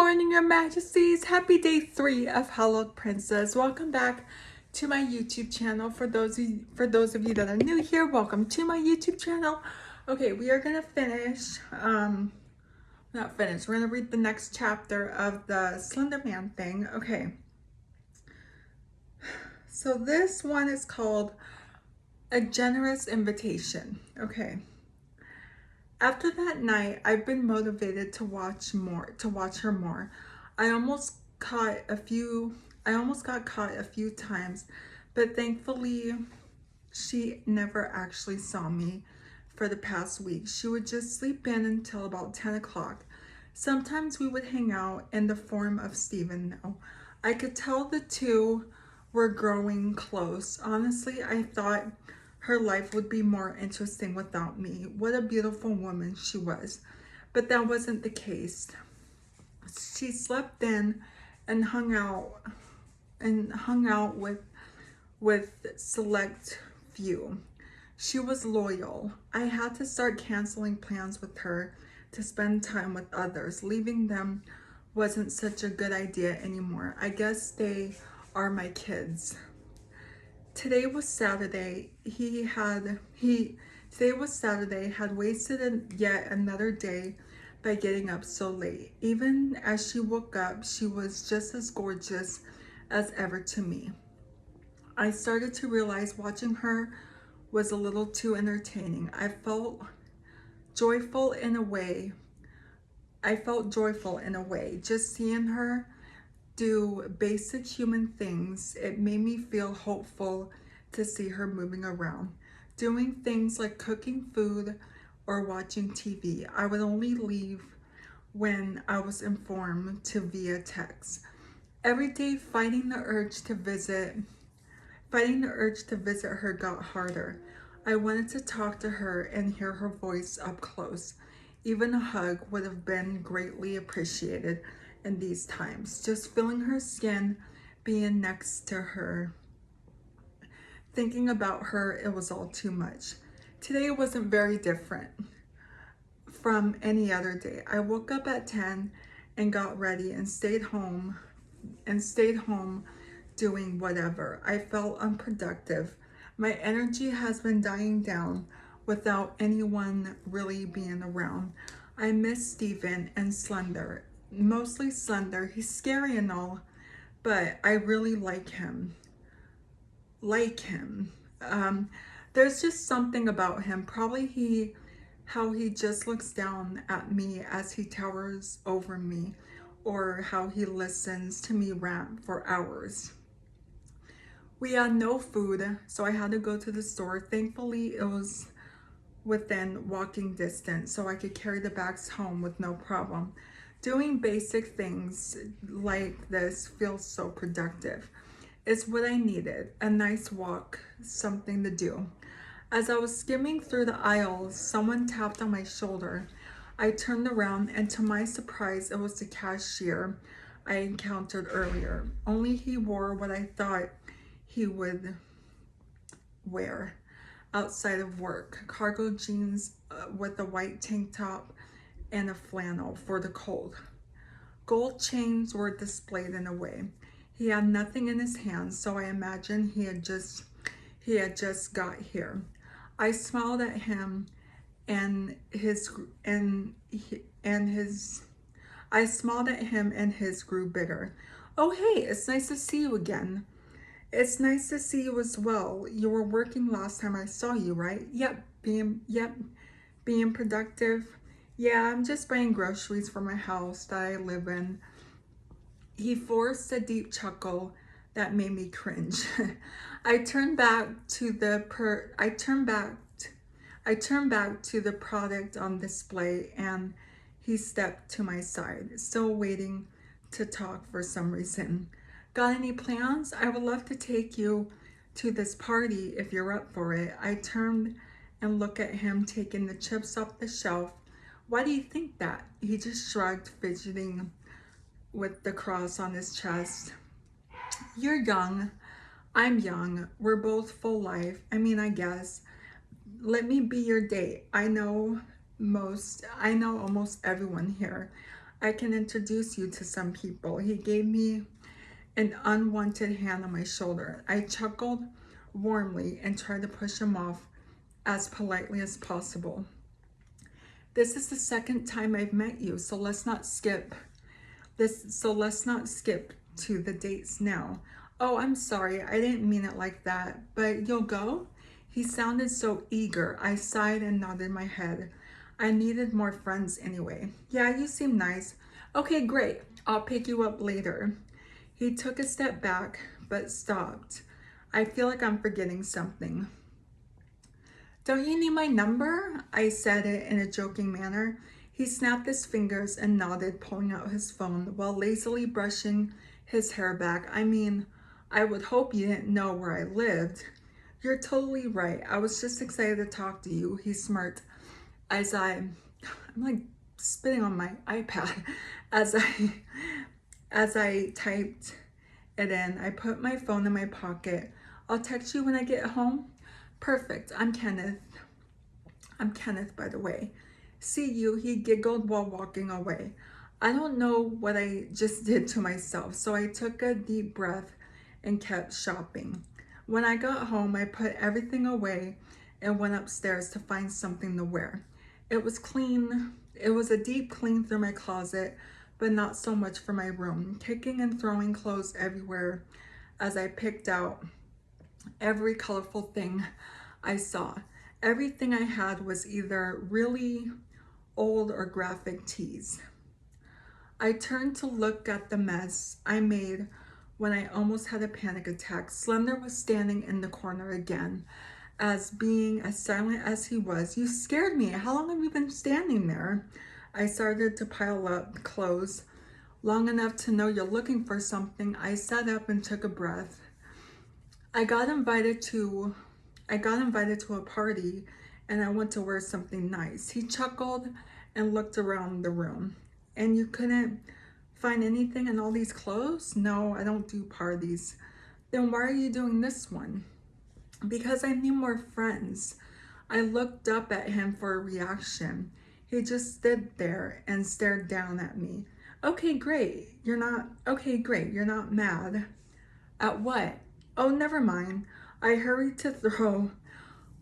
morning, your majesties. Happy day 3 of Hallowed Princess. Welcome back to my YouTube channel. For those of you that are new here, welcome to my YouTube channel. Okay, we are gonna finish not finish, we're gonna read the next chapter of the Slender Man thing. Okay, so this one is called A Generous Invitation. Okay, after that night, I've been motivated to watch her more. I almost caught a few I almost got caught a few times, but thankfully she never actually saw me for the past week. She would just sleep in until about 10 o'clock. Sometimes we would hang out in the form of Stephen now. I could tell the two were growing close. Honestly, I thought her life would be more interesting without me. What a beautiful woman she was. But that wasn't the case. She slept in and hung out with select few. She was loyal. I had to start canceling plans with her to spend time with others. Leaving them wasn't such a good idea anymore. I guess they are my kids. Today was Saturday. Today was Saturday, had wasted yet another day by getting up so late. Even as she woke up, she was just as gorgeous as ever to me. I started to realize watching her was a little too entertaining. I felt joyful in a way. Just seeing her do basic human things, it made me feel hopeful to see her moving around, doing things like cooking food or watching TV. I would only leave when I was informed to via text. Every day fighting the urge to visit her got harder. I wanted to talk to her and hear her voice up close. Even a hug would have been greatly appreciated in these times. Just feeling her skin, being next to her, thinking about her, it was all too much. Today wasn't very different from any other day. I woke up at 10 and got ready and stayed home doing whatever. I felt unproductive. My energy has been dying down without anyone really being around. I miss Stephen and Slender, mostly Slender. He's scary and all, but I really like him. There's just something about him. Probably how he just looks down at me as he towers over me, or how he listens to me rant for hours. We had no food, so I had to go to the store. Thankfully, it was within walking distance, so I could carry the bags home with no problem. Doing basic things like this feels so productive. It's what I needed, a nice walk, something to do. As I was skimming through the aisles, someone tapped on my shoulder. I turned around, and to my surprise, it was the cashier I encountered earlier. Only he wore what I thought he would wear outside of work. Cargo jeans with a white tank top and a flannel for the cold. Gold chains were displayed in a way. He had nothing in his hands, so I imagine he had just got here. I smiled at him and his grew bigger. Oh hey, it's nice to see you again. It's nice to see you as well. You were working last time I saw you, right? Yep, being productive. Yeah, I'm just buying groceries for my house that I live in. He forced a deep chuckle that made me cringe. I turned back to the product on display, and he stepped to my side, still waiting to talk for some reason. Got any plans? I would love to take you to this party if you're up for it. I turned and looked at him taking the chips off the shelf. Why do you think that? He just shrugged, fidgeting with the cross on his chest. You're young. I'm young. We're both full life. I mean, I guess. Let me be your date. I know almost everyone here. I can introduce you to some people. He gave me an unwanted hand on my shoulder. I chuckled warmly and tried to push him off as politely as possible. This is the second time I've met you, so let's not skip to the dates now. Oh, I'm sorry, I didn't mean it like that, but you'll go? He sounded so eager. I sighed and nodded my head. I needed more friends anyway. Yeah, you seem nice. Okay, great. I'll pick you up later. He took a step back, but stopped. I feel like I'm forgetting something. Don't you need my number? I said it in a joking manner. He snapped his fingers and nodded, pulling out his phone while lazily brushing his hair back. I mean, I would hope you didn't know where I lived. You're totally right. I was just excited to talk to you, he smirked I'm like spitting on my iPad as I typed it in. I put my phone in my pocket. I'll text you when I get home. Perfect. I'm Kenneth. By the way. See you, he giggled while walking away. I don't know what I just did to myself, so I took a deep breath and kept shopping. When I got home, I put everything away and went upstairs to find something to wear. It was clean. It was a deep clean through my closet, but not so much for my room, kicking and throwing clothes everywhere as I picked out every colorful thing I saw. Everything I had was either really old or graphic tees. I turned to look at the mess I made when I almost had a panic attack. Slender was standing in the corner again, being as silent as he was. You scared me. How long have you been standing there? I started to pile up clothes long enough to know you're looking for something. I sat up and took a breath. I got invited to a party and I went to wear something nice. He chuckled and looked around the room. And you couldn't find anything in all these clothes? No, I don't do parties. Then why are you doing this one? Because I need more friends. I looked up at him for a reaction. He just stood there and stared down at me. Okay, great. You're not mad. At what? Oh, never mind. I hurried to throw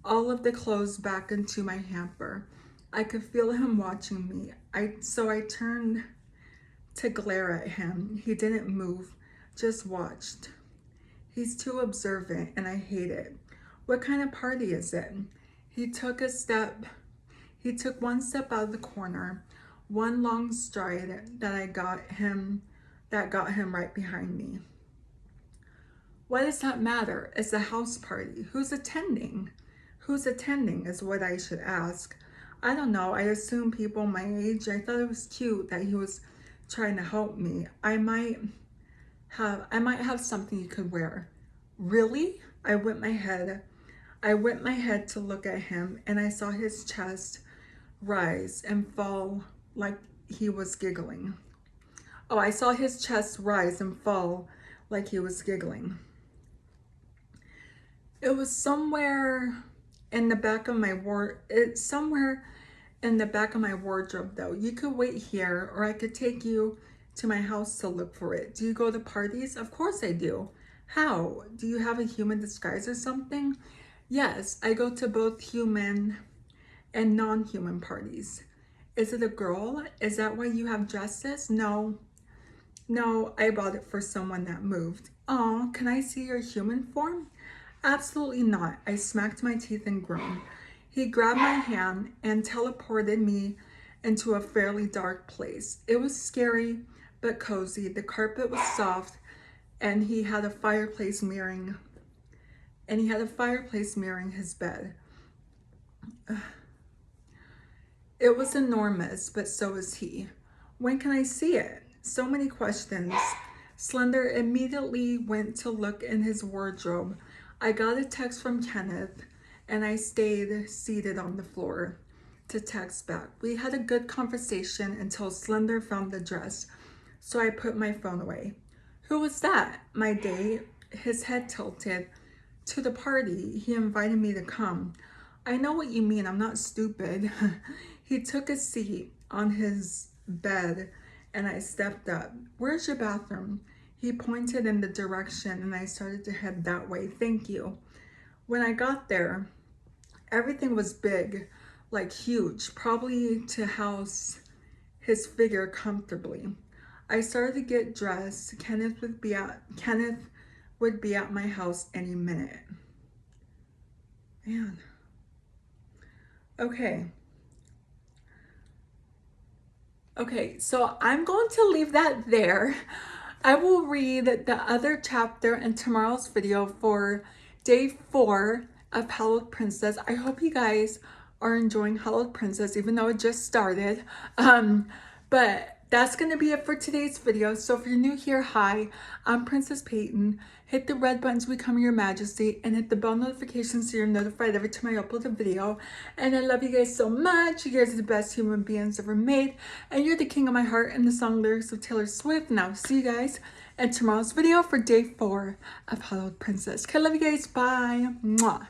all of the clothes back into my hamper. I could feel him watching me. So I turned to glare at him. He didn't move, just watched. He's too observant and I hate it. What kind of party is it? He took one step out of the corner, one long stride that got him right behind me. What does that matter? It's a house party. Who's attending? Who's attending is what I should ask. I don't know. I assume people my age. I thought it was cute that he was trying to help me. I might have something you could wear. Really? I whipped my head to look at him and I saw his chest rise and fall like he was giggling. Oh, I saw his chest rise and fall like he was giggling. It was somewhere in the back of my wardrobe though. You could wait here or I could take you to my house to look for it. Do you go to parties? Of course I do. How? Do you have a human disguise or something? Yes, I go to both human and non-human parties. Is it a girl? Is that why you have dresses? No, I bought it for someone that moved. Aw, can I see your human form? Absolutely not. I smacked my teeth and groaned. He grabbed my hand and teleported me into a fairly dark place. It was scary, but cozy. The carpet was soft and he had a fireplace mirroring his bed. It was enormous, but so is he. When can I see it? So many questions. Slender immediately went to look in his wardrobe. I got a text from Kenneth and I stayed seated on the floor to text back. We had a good conversation until Slender found the dress, so I put my phone away. Who was that? My date? His head tilted. To the party. He invited me to come. I know what you mean. I'm not stupid. He took a seat on his bed and I stepped up. Where's your bathroom? He pointed in the direction and I started to head that way. Thank you. When I got there, everything was big, like huge, probably to house his figure comfortably. I started to get dressed. Kenneth would be at my house any minute. Man. Okay. Okay, so I'm going to leave that there. I will read the other chapter in tomorrow's video for day 4 of Hallowed Princess. I hope you guys are enjoying Hallowed Princess, even though it just started. But that's going to be it for today's video. So if you're new here, hi, I'm Princess Peyton. Hit the red button to become your majesty and hit the bell notification so you're notified every time I upload a video. And I love you guys so much. You guys are the best human beings ever made. And you're the king of my heart and the song lyrics of Taylor Swift. And I'll see you guys in tomorrow's video for day 4 of Hallowed Princess. Okay, I love you guys. Bye. Mwah.